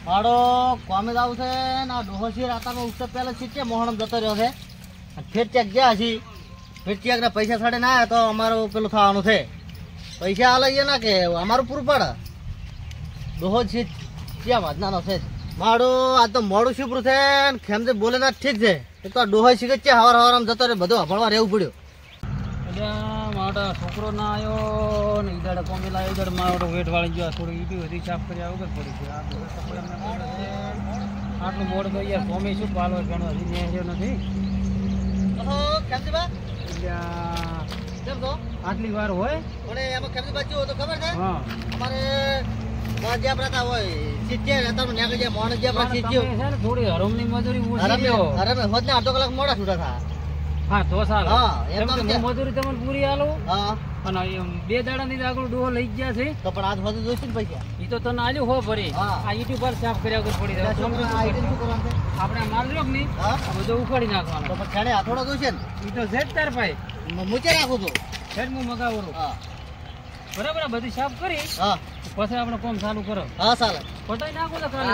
મારો કોમે જ આવશે ને આ ડોહોશી રાતામાં ઉઠતા પહેલા છે મોહણમ જતો રહ્યો છે ફેર ચેક ગયા છી ફેર ચેક ના પૈસા સાડે ના આવ્યા તો અમારું પેલું થવાનું છે પૈસા આ લઈએ ના કે અમારું પૂરું પડે ડોહો છે ક્યાં વાંચનાનો છે મારો આ તો મોડું શીપરું છે ને ખેમતે બોલે ના ઠીક છે એક તો ડોહો શીખે છે હવાર હવારમાં જતો રહે બધું હફળવા રહેવું પડ્યું મારા છોકરો ના આવ્યો ને ઈદાડે કોમી લાવ્યો ઈદાડે મારો વેટ વાળી ગયો થોડી ઈટી વધી સાફ કર્યા વગર પડી છે આટલું મોડ તો યાર કોમી શું પાલો ઘણો હજી નેહ્યો નથી આટલી વાર હોય પણ એમાં ખેમતી બાજુ તો ખબર છે અમારે થોડી હરમની મજૂરી અડધો કલાક મોડા છૂટા થા હા તો સાલ મજૂરી તમને પૂરી આલો અને 2 દાડાની આગળ ડોહો લઈ ગયા છે તો પણ આજ વધુ જોઈશે ને પૈસા ઈ તો તને આલ્યો હો ભરી આ યુટ્યુબ પર સાફ કર્યા વગર પડી જાય આપણે માલ લ્યો ને બધું ઉખાડી નાખવાનો તો પણ છાણે હાથોડો જોઈશે ને ઈ તો સેટ તાર ભાઈ મૂચે રાખું તો સેટ હું મગાવરો બરાબર બધી સાફ કરી પછી આપણે કામ ચાલુ કરો ચાલે પટાઈ નાખો તો કાલે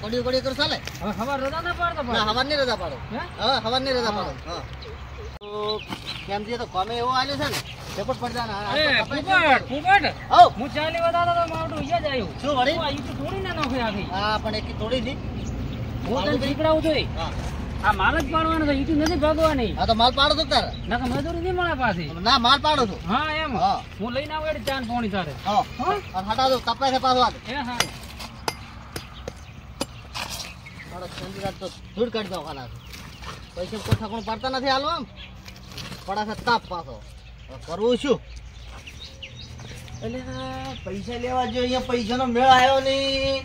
કડી કડી કરો ચાલે હવે ખબર રજા ના પાડતો ના હવાર ની રજા પાડો હવાર ની રજા પાડો તો કેમ જે તો કામે એવો આલ્યો છે ને રેપોર્ટ પડ જાના ફૂકટ હું ચાલી વધાતો તો માવડું ઈયા જ આવ્યું શું વળી આ ઈ તો થોડી ના નોખે આખી પણ એક થોડી ની હું તને શીખડાવું જોઈ આ માલ જ પાડવાનો છે ઈટી નથી ભાગવાની તો માલ પાડો તો તાર ના કે મજૂરી નહીં મળે પાછી ના માલ પાડો છો એમ હું લઈને આવું એટલે ચાન પોણી સાથે હટા દો કપાય છે પાછો હા મારો સંજીરાત તો ધૂળ કાઢી દો ખાના પૈસા કોઠા કોણ પાડતા નથી હાલો આમ પડા છે તાપ પાછો કરવું શું એટલે પૈસા લેવા જો અહીંયા પૈસાનો મેળ આવ્યો નહીં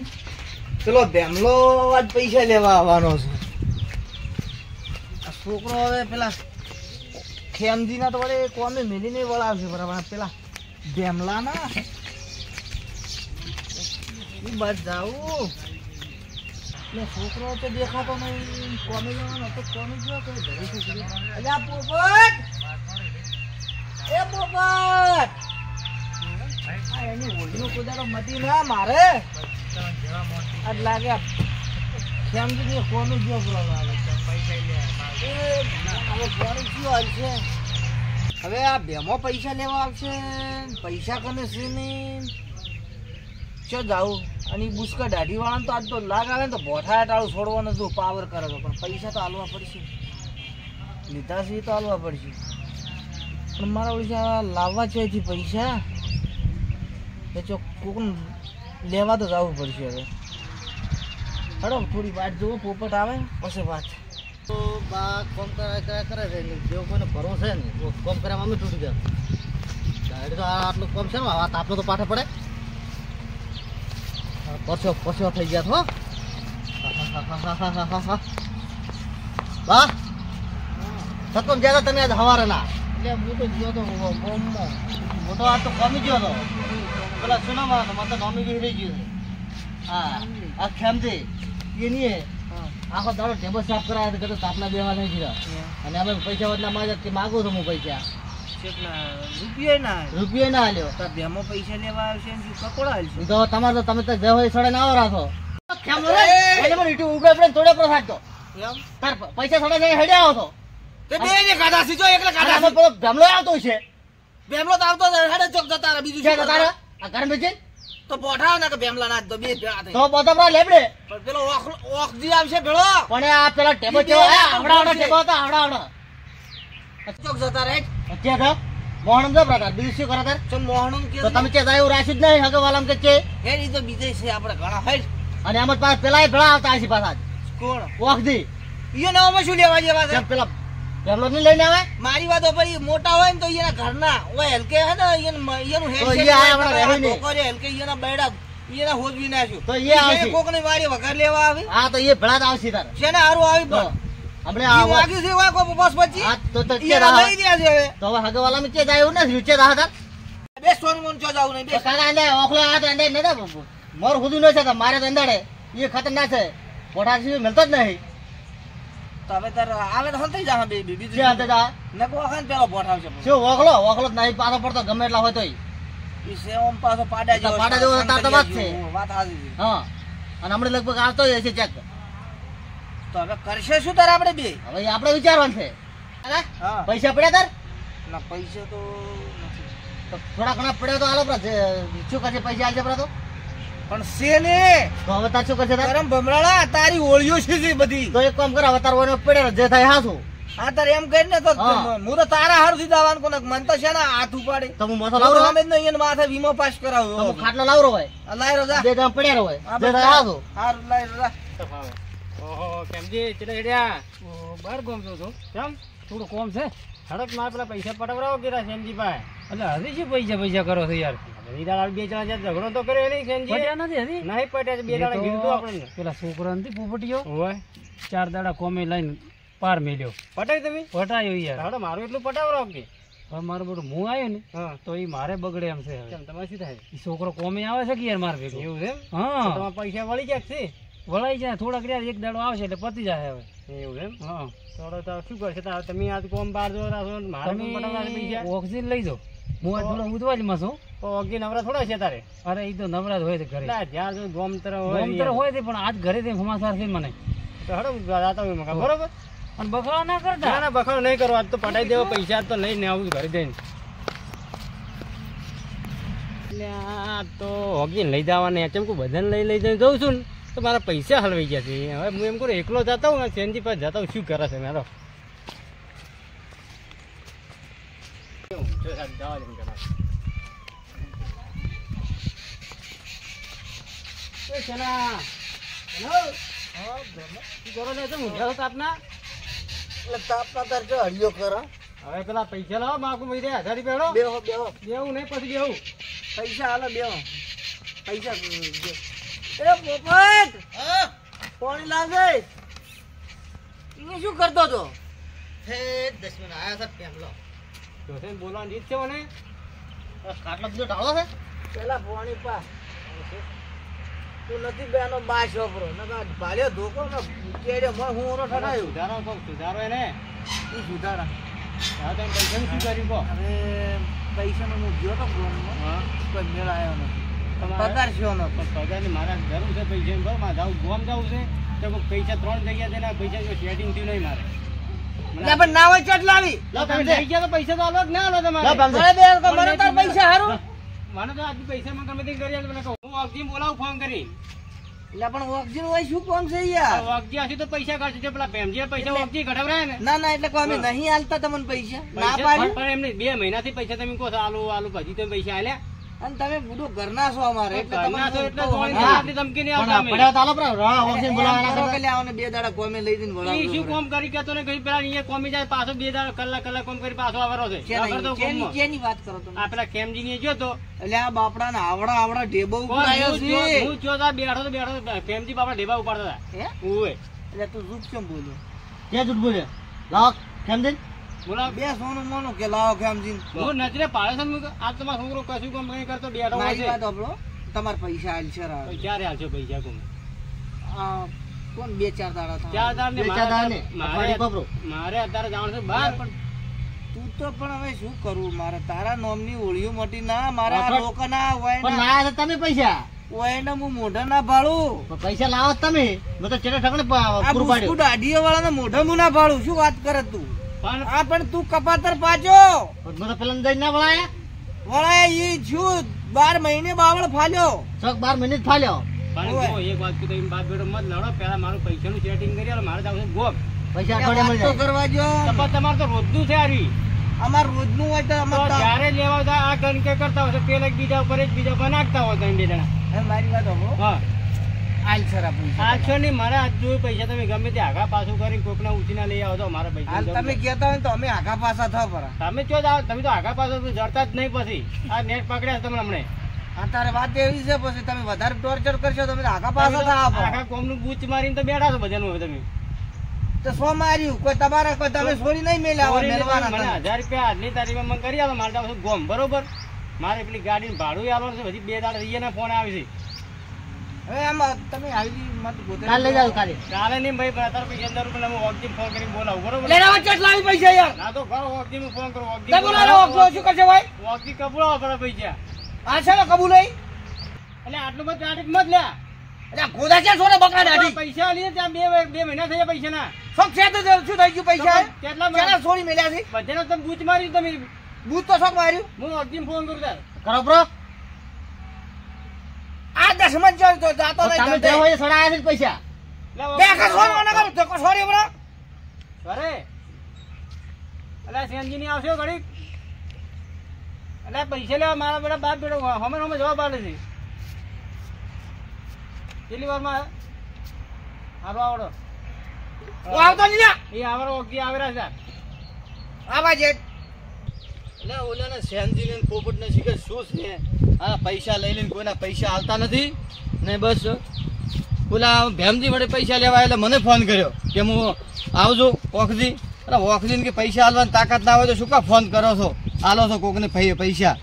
પેલો બેમલો આજ પૈસા લેવા આવવાનો છે છોકરો હવે પેલા ખેમજી ના તો વળે કોમે મેલીને વળાવશે બરાબર પેલા બેમલા ના બસ જાવું એટલે છોકરો તો દેખાતો નહીં કોમે જવાનો તો કોમે ગયો તો ઘરે છોકરી અલ્યા પોપટ એ પોપટ એની હોળીનો કુદારો મટી ના મારે આજ લાગે ખેમજી ને કોમે ગયો બરાબર હવે આ બેમો પૈસા લેવા આવશે પૈસા કને છે નહીં ચો જાવું અને બુસ્કા દાઢી વાળા તો આજ તો લાગ આવે ને તો બોઠા ટાળું છોડવાનું જો પાવર કરે તો પણ પૈસા તો હાલવા પડશે લીધા છે તો હાલવા પડશે પણ મારા ઓળખા લાવવા છે એથી પૈસા એ ચો કોક લેવા તો જવું પડશે હવે હડો થોડી વાત જુઓ પોપટ આવે પછી વાત તો બા કોમ કરે છે જેવો કોઈને ભરોસે ને કોમ કર્યા અમે તૂટી ગયા ડાયરેક્ટ તો આટલું કોમ છે ને વાત આપનો તો પાઠે પડે પરસો થઈ ગયા હો બા સતમ જ્યાં તમે આજ હવારે ના એટલે હું તો ગયો તો મોટો આ તો કમી ગયો હતો પેલા સુનામાં મતલબ નોમી રહી ગયું હા આ ખેમથી એની આખો દાડો ટેબલ સાફ કરાયા તો તાપના બેવા નહીં ગયા અને અમે પૈસા બદલા માગું છું હું પૈસા રૂપિયા ના આલ્યો તો બેમો પૈસા લેવા આવશે તો તમારે તમે તો જે હોય સડે ના રાખો થોડે પર થાકતો પૈસા સડે જાય હેડે આવો તો બેમલો આવતો છે બેમલો તો આવતો હેડે ચોક જતા બીજું છે આ ઘર બેચે તો પોઠાવ ને કે બેમલા ના તો બે ભેળા થઈ તો બધા લેબડે પણ પેલો ઓખ જી આવશે ભેળો પણ આ પેલા ટેબો કેવો આવડા ટેબો હતા આવડા ચોક જતા રહે અત્યારે તો મોહણમ જ બ્રધર બીજું શું કરે તાર ચમ મોહણમ કે તો તમે કે જાય રાશિદ નહીં હગે વાલમ કે હે ઈ તો બીજે છે આપણે ઘણા હે અને આમ પાસ પેલા ભેળા આવતા હશે પાછા કોણ ઓખ જી ઈ નામાં શું લેવા જેવા છે પેલા બેમલો ને લઈને આવે મારી વાતો પર મોટા હોય ને તો એના ઘરના ઓય હલકે હે ને એનું હેડ છે કરે હલકે એના બેડા એના હોજવી નાખ્યું તો એ આવશે કોકની વાડી વઘાર લેવા આવે હા તો એ ભળા આવશે તાર છે ને હારું આવી પણ આપણે આ વાગ્યું છે વા કો બસ પછી હા તો કે લઈ રહ્યા છે હવે તો હવે હગવાલા મે કે જાય ને રૂચે રહા તાર બે સોન મન ચો જાવ નહીં બે કાકા ને ઓખલો આ તો અંડે નતા મોર હુદુ ન છે તો મારે તો અંડાડે એ ખતરનાક છે પોઠાસી મળતો જ નહીં તો હવે તાર આવે તો હંતાઈ જા બે બીજું કે હંતા જા નકો વખન પેલો બોઠાવ છે શું ઓખલો નહીં પાછો પડતો ગમે એટલા હોય તોય ઈ સે ઓમ પાછો પાડા જેવો તાર તો વાત છે વાત હાજી હા અને હમણાં લગભગ આવતો જ હશે ચેક. તો હવે કરશે શું તારે આપણે બે? હવે આપણે વિચારવાનું છે. પૈસા પડ્યા તાર? ના પૈસા તો થોડા ઘણા પડ્યા તો હાલો. શું કરશે પૈસા હાલશે આપડે તો? પણ છે ને તો હવે તાર શું કરશે? તારમ ભમરાળા તારી ઓળિયો છે બધી. તો એક કામ કર, હવે તાર ઓળિયો પડ્યા જે થાય હાસું. હા તારે એમ કરી ને તો હું તો તારા હારું થી દાવાનું કોને મન તો છે ને હાથ ઉપાડે તો હું મસો લાવરો અમે જ નહીં માથે વીમો પાસ કરાવ્યો તો ખાટલો લાવરો હોય લાઈ રોજા બે દામ પડ્યા હોય જે થાય હાસું. હારું લાઈ રોજા. ઓહો કેમજી ચલે હેડ્યા બાર ગોમ જો છો કેમ થોડું કોમ છે સડક માં પેલા પૈસા પટાવરાવો કેરા સેનજી ભાઈ. એટલે હજી શું પૈસા કરો છો યાર? રીડા બે જણા ઝઘડો તો કર્યો નહીં સેનજી? પટ્યા નથી હજી નહીં પટ્યા. બે દાડા કીધું આપણે પેલા છોકરા નથી પોપટીયો હોય 4 દાડા કોમે લઈને પાર મેલ્યો. પટાય તમે? પટાયો યાર. હવે મારું એટલું પટાવરાવ કે હવે મારું બધું હું આવ્યો ને તો એ મારે બગડે એમ છે. તમારે શું થાય? એ છોકરો કોમે આવે છે કે યાર મારે ભેગું એવું છે? હા તમારા પૈસા વળી જાય છે? વળાઈ જાય થોડાક યાર એક દાડો આવશે એટલે પતી જાય હવે. એવું એમ? હા થોડો તો શું કરશે તમે આજ કોમ બાર જો મારે ઓક્સિજન લઈ જાઓ. હું આજ થોડો ઉદવાજમાં છું. ઓક્સિજન નવરા થોડા છે તારે? અરે એ તો નવરા જ હોય છે ઘરે. જ્યાં જો ગોમતર હોય છે પણ આજ ઘરે સમાચાર છે મને તો હડો જાતા હોય મકા બરોબર. અને બખાડો ના કરતા? ના બખાડો નહીં કરો. આજ તો પટાઈ દેવો પૈસા તો લઈને આવું ઘરે જઈને. તો ઓક્સિજન લઈ જવાને ચમકુ બધાને લઈ જઈને જઉં છું ને તો મારા પૈસા હલવાઈ ગયા છે. હવે હું એમ કરું એકલો જતા હું સેનજી પાસે જતા હું શું કરે છે મારો હવે પેલા પૈસા લાવો માગું 1000 રૂપિયા બેવું નહીં પછી બેવું પૈસા હાલો બેવો પૈસા પાણી લાવજે. એને શું કરતો હતો? 10 મિનિટ આયા સાહેબ પેમલો તો બોલવાની રીત છે મને ખાટલો બીજો ઢાળો છે પેલા પાણી પા તું નથી બેનો બા છોકરો નકા ભાલ્યો ધોકો ને કેડ્યો મન હું ઓરો ઠડાયો. સુધારો કહું સુધારો એને ઈ સુધારા. હા તમે પૈસા શું કર્યું કહો? અરે પૈસા નો હું ગયો તો ગોમમાં કોઈ મેળ આવ્યો નથી. પગાર છો નો પગારની મારા જરૂર છે પૈસા બરાબર મારે જાઉં ગોમ જવું છે તો પૈસા 3 જગ્યા છે ને પૈસા સેટિંગ થયું નહીં મારે. પણ ના હોય ચટ લાવી લઈ ગયા તો પૈસા તો આલો જ ના આલો તમારે પૈસા હારું મને તો આજ પૈસા માં ગમે તે કરી આલો. હું ઓક્સિજન બોલાવું ફોન કરી. એટલે પણ ઓક્સિજન હોય શું કામ છે યાર? ઓક્સિજન હશે તો પૈસા કાઢશે પેલા પેમજી પૈસા ઓક્સિજન કઢાવરાય ને. ના એટલે કોઈ અમે નહીં હાલતા તમને પૈસા ના પાડી પણ એમને 2 મહિનાથી પૈસા તમે કહો છો આલુ પછી તમે પૈસા આલ્યા અને તમે બધું ઘરના છો અમારે એટલે ઘરના છો એટલે આટલી ધમકી નહીં આવતા અમે પડ્યા તાલો પર ઓક્સિજન બોલાવાના કરો કે લે આવને 2 દાડા કોમે લઈ જઈને બોલાવો. ઈ શું કામ કરી કેતો ને કઈ પેલા અહીંયા કોમી જાય પાછો 2 દાડા કલાક કોમ કરી પાછો આવરો છે. કેની વાત કરો તમે? આ પેલા કેમજી ને જો તો એટલે આ બાપડા ને આવડા ઢેબો ઉપાડ્યો છે. હું જો તા બેઠો કેમજી બાપડા ઢેબા ઉપાડતા હતા. હે ઓય એટલે તું જૂઠ કેમ બોલ્યો? કે જૂઠ બોલ્યો? લાવ કેમજી બોલા બે સોનું મોનું કે લાવો કેમજી હું નજરે પાડે છે. આ તમારો છોકરો કશું કામ નહીં કરતો બેઠો હોય છે. તમારે પૈસા આલશે ક્યારે આલશો પૈસા કોણ? કોણ 2-4 દાડા મારે અત્યારે જવાનું છે બહાર. પણ તું તો પણ હવે શું કરું મારે તારા નોમની ઓળિયો મોટી ના મારા લોકો ના હોય પણ લાયા તમે પૈસા હોય ને હું મોઢા ના ભાડું પૈસા લાવો તમે મેં તો ચેટે ઠકણે પૂરું પાડ્યું. દાઢીઓ વાળા મોઢા હું ના ભાડું શું વાત કરે તું? પણ તું કપાતર પાછો પેલા જઈ ના વળાયા ઈ છું 12 મહિને બાવળ ફાલ્યો 12 મહિને જ ફાલ્યો. એક વાત કીધું બાપ બેટો મત લડો પેલા મારું પૈસાનું સેટિંગ કરી મારે જવું ગોમ પૈસા અઠવાડિયે કરવા જો તમારે તો રોજનું છે આરી અમાર રોજનું હોય તો જયારે લેવા જાય આ ગણકે કરતા હોય તો પેલા બીજા ઉપર જ બીજા ઉપર નાખતા હોય 2 જણા. મારી વાત હા આલસર નહીં મારા હાથ જોયું પૈસા તમે ગમે તે આગા પાછું કરી કોકના ઉછીના લઈ આવો તો મારા પૈસા તમે કહેતા હોય તો અમે આગા પાછા થાવ પર તમે ચો જાવ તમે તો આગા પાછા જડતા જ નહીં. પછી આ નેટ પકડ્યા તમે હમણે તારે વાત એવી છે પછી તમે વધારે ટોર્ચર કરશો તમે આગા પાછા થાવ આખા કોમનું બૂચ મારીને તો બેઠા છો બધાનું હવે તમે તો સો માર્યું કોઈ તમારા કોઈ તમે છોડી નહીં મેલ્યા મને 1000 રૂપિયા આજની તારીખમાં મને કરી આલો મારે જાવ ગોમ બરોબર. મારે પેલી ગાડીનું ભાડું આવવાનું છે પછી 2 દાડા રહીને ફોન આવે છે. હવે એમ તમે આવી મત ગોતે કાલે લઈ જાવ કાલે નહીં ભાઈ તારા પૈસા 10 રૂપિયા હું ઓક્સિજન ફોન કરીને બોલાવું બરોબર. લેના વચ્ચે લાવી પૈસા યાર ના તો ઘરો ઓક્સિજન હું ફોન કરું ઓક્સિજન બોલાવો ઓક્સિજન શું કરશે ભાઈ? ઓક્સિજન કબૂલાવો પડે પૈસા આ છે ને કબૂલ નહીં એટલે આટલું બધું ટ્રાફિક મત લ્યા અલ્યા ગોદા છે સોને બકરા દાઢી પૈસા લઈએ ત્યાં બે મહિના થયા પૈસા ના શોખ છે તો શું થઈ ગયું પૈસા કેટલા છોડી મેલ્યા છે બધાને તમે બૂચ મારી તમે બૂચ તો શોખ માર્યું હું અર્જુન ફોન કરું તાર કરો બ્રો આ 10 મન જો તો જાતો નહીં તમે દેવો સડાયા છે પૈસા બે કા સોનો ના કર તો સોરી બ્રો અરે અલા સેનજી ની આવશે ઘડી અલા પૈસા લેવા મારા બેટા બાપ બેટો હમે જવાબ આલે છે કેટલી વારમાં હાલો આવડો ઓ આવતો નહીં એ આવરો ઓકી આવેરા છે આવા જે એટલે ઓલાને સેનજી ને પોપટ ને શીખે શું છે આ પૈસા લઈ લઈને કોઈના પૈસા આવતા નથી ને બસ ઓલા ભેમજી વડે પૈસા લેવા એટલે મને ફોન કર્યો કે હું આવજો ઓખજી અરે ઓખજીને કે પૈસા આલવાની તાકાત ના હોય તો શું કા ફોન કરો છો આલો છો કોકને પૈસા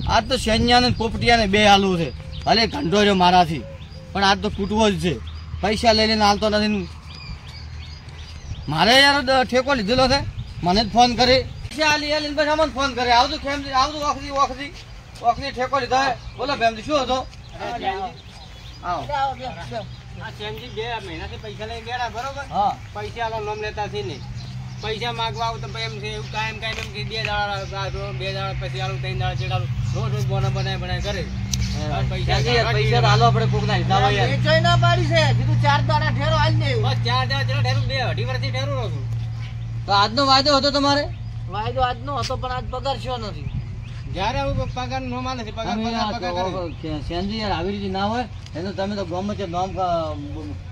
આજ તો સૈન્યાને પોપટિયાને બે આલવું છે ભલે ઘંટો રહ્યો મારાથી પણ આજ તો કૂટવો જ છે પૈસા લઈ લઈને હાલતો નથી મારે યાર ઠેકો લીધેલો છે મને જ ફોન કરે પૈસા આલી આલીને પછી અમને ફોન કરે આવજો ખેમજી આવજો ઓખજી ઠેકો લીધો હે બોલો ભેમજી શું હતો આવો આ સેનજી 2 મહિનાથી પૈસા લઈને બેઠા બરોબર હા પૈસા આલો નામ લેતા છે નહીં પૈસા માંગવા આવું તો એમ છે એવું કાયમ એમ કે 2 દાડા પછી આલું 3 દાડા ચેડાલું રોજ બનાય કરે પૈસા હાલો આપણે કોકના હિસાબ યાર એ જોઈ ના પાડી છે કીધું 4 દાડા ઠેરો આલ દે બસ 4 દાડા ચેડા ઠેરું 2 અઢી વર્ષથી ઠેરું રહું છું તો આજનો વાયદો હતો તમારે વાયદો આજનો હતો પણ આજ પગાર શો નથી જ્યારે આવું પગાર નો માને છે પગાર કરે સેનજી યાર આવી રીતે ના હોય એને તમે તો ગમે છે નામ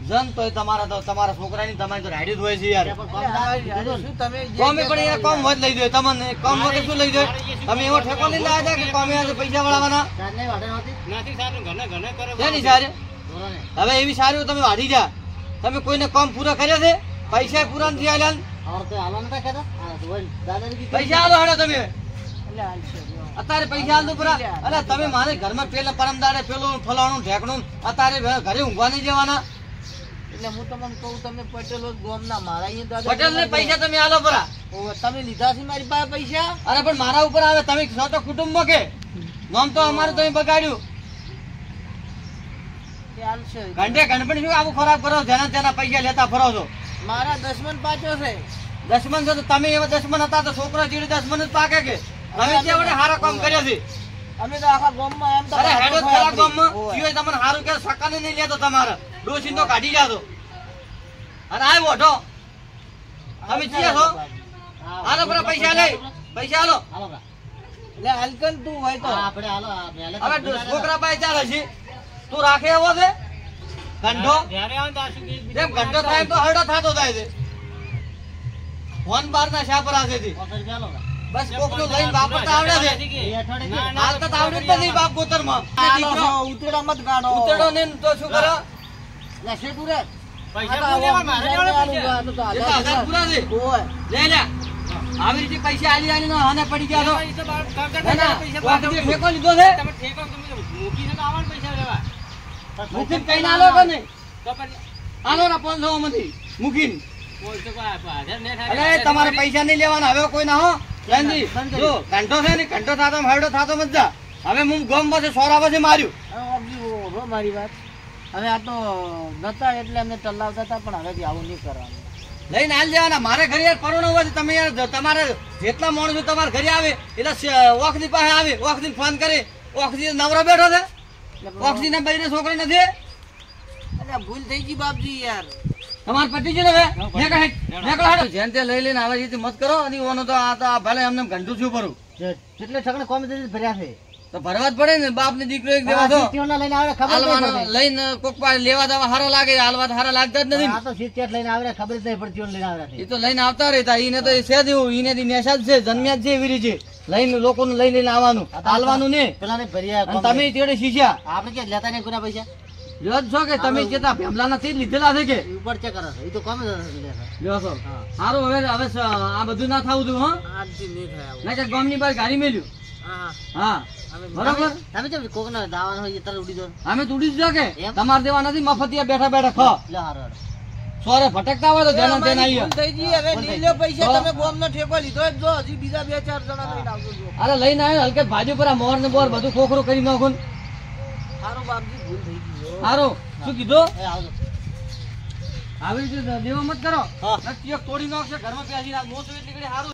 જન તો તમારા છોકરાની તમારી તો રાઈડ જ હોય છે યાર શું તમે કોમે પણ યાર કોમ વધ લઈ દે તમને કોમ વગર શું લઈ દે તમે એવો ઠેકો લઈને લાયા કે કોમે આજે પૈસા વાળવાના નથી સારું ઘણા કરે છે નહીં સારે હવે એવી સારી તમે વાઢી જા તમે કોઈને કામ પૂરા કર્યા છે પૈસા પૂરા નથી આલ્યા પૈસા આલો હેડો તમે અત્યારે પૈસા આલ દો પૂરા અરે તમે મારે ઘરમાં પેલા પરમદાડે પેલું ફલાણું ઢેકણું અત્યારે ઘરે ઊંઘવા નહીં જવાના એટલે હું તમને કહું તમે પટેલો ગામના મારા અહીંયા દાદા પટેલ ને પૈસા તમે આલો પૂરા તમે લીધા છે મારી પાસે પૈસા અરે પણ મારા ઉપર આવે તમે છો તો કુટુંબમાં કે નામ તો અમારે તમે બગાડ્યું ચાલશે ઘંટે ગણપતિ શું આવું ખરાબ કરો જેના તેના પૈસા લેતા ફરો છો મારા 10 મન પાછો છે 10 મન છો તો તમે એવા 10 મન હતા તો છોકરા ચીડી 10 મન જ પાકે કે અમે જે વડે સારા કામ કર્યા છે અમે તો આખા ગામમાં એમ તો અરે હેડો ખરા ગામમાં જીવે તમને સારું કે સકાને નહીં લેતો તમારે ડોસી તો કાઢી જાતો અને આ ઓઢો તમે ચીયા છો હાલો બરા પૈસા લે પૈસા હાલો એટલે હલકન તું હોય તો હવે છોકરા પાસે ચાલે છે તું રાખે એવો છે ઘંટો જ્યારે આવે તો આશુ જેમ ઘંટો થાય તો હરડો થતો થાય છે ફોન બાર ના શાપરા છે બસ કોક નું લઈને વાપરતા આવડે છે હાલતા તો આવડે જ નથી બાપ ગોતર માં ઉતેડા મત ગાડો ઉતેડો ને તો શું કરો લે શેટુ રે પૈસા લેવા મારે જોડે પૈસા એ તો હજાર પૂરા છે લે લે આવી રીતે પૈસા આલી આલી ના હાને પડી ગયા તો પૈસા ઠેકો લીધો છે તમે ઠેકો તમે મૂકીને તો આવવાનું પૈસા લેવા મુકીન કઈ ના લો કે નહીં તો પછી આલો ના 500 માંથી મુકીન બોલતો કો 1000 ને અરે તમારે પૈસા નહીં લેવાના હવે કોઈ ના હો જયંતી જો ઘંટો છે ને ઘંટો થાતો હરડો થાતો મત જા હવે હું ગમ પાસે સોરા પાસે માર્યું મારી વાત હવે આ તો નતા એટલે અમને ટલ્લાવતા હતા પણ હવેથી આવું નહીં કરવાનું લઈને હાલ જવાના મારે ઘરે યાર પરોણો હોય તમે યાર તમારે જેટલા માણસો તમારા ઘરે આવે એટલે ઓખની પાસે આવે ઓખની ફોન કરે ઓખની નવરો બેઠો છે ઓખની ના બૈરે છોકરો નથી અરે ભૂલ થઈ ગઈ બાપજી યાર તમાર પટી ગયું હવે નીકળો જેન તે લઈ લઈને આવે છે મત કરો અને ઓનો તો આ તો ભલે એમને ઘંટું છું ભરું એટલે ઠકણે કોમ ભર્યા છે તો ભરવા જ પડે ને બાપ ને દીકરો એક દેવા તો લઈને આવે ખબર લઈને કોક લેવા દેવા સારો લાગે હાલવા સારા લાગતા જ નથી આ તો સીટ લઈને આવે ખબર જ નહીં પડતી લઈને આવે એ તો લઈને આવતા રહેતા એને તો છે દેવું એને નેશા જ છે જન્મ્યા જ છે એવી રીતે લઈને લોકોને લઈ લઈને આવવાનું હાલવાનું ને પેલા ને ભર્યા તમે તેડે શીખ્યા આપણે કે લેતા નહીં કોના પૈસા લ્યો છો કે તમે જેતા ભેમલા નથી લીધેલા છે કે ઉપર ચેક કરો એ તો કોમ લ્યો છો સારું હવે આ બધું ના થવું તું હા આજથી નહીં થાય ના કે ગામની બહાર ગાડી મેલ્યું હા બરોબર તમે જેમ કોક ના દાવાનું હોય તરત ઉડી દો અમે તો ઉડી જ કે તમારે દેવા નથી મફતિયા બેઠા બેઠા ખા લે હારો સોરે ભટકતા હોય તો ધ્યાન ધ્યાન આવીએ થઈ ગઈ હવે નીલ્યો પૈસા તમે બોમ નો ઠેકો લીધો જ જો હજી બીજા 2-4 જણા લઈને આવજો જો અરે લઈને આવ્યો હલકે ભાજી પર મોર ને બોર બધું ખોખરો કરી નાખો હારો બાપજી ભૂલ થઈ ગઈ હારો શું કીધું એ આવજો આવી રીતે દેવા મત કરો હા નક્કી તોડી નાખશે ઘરમાં પેસી મોસો એટલી ઘડી સારું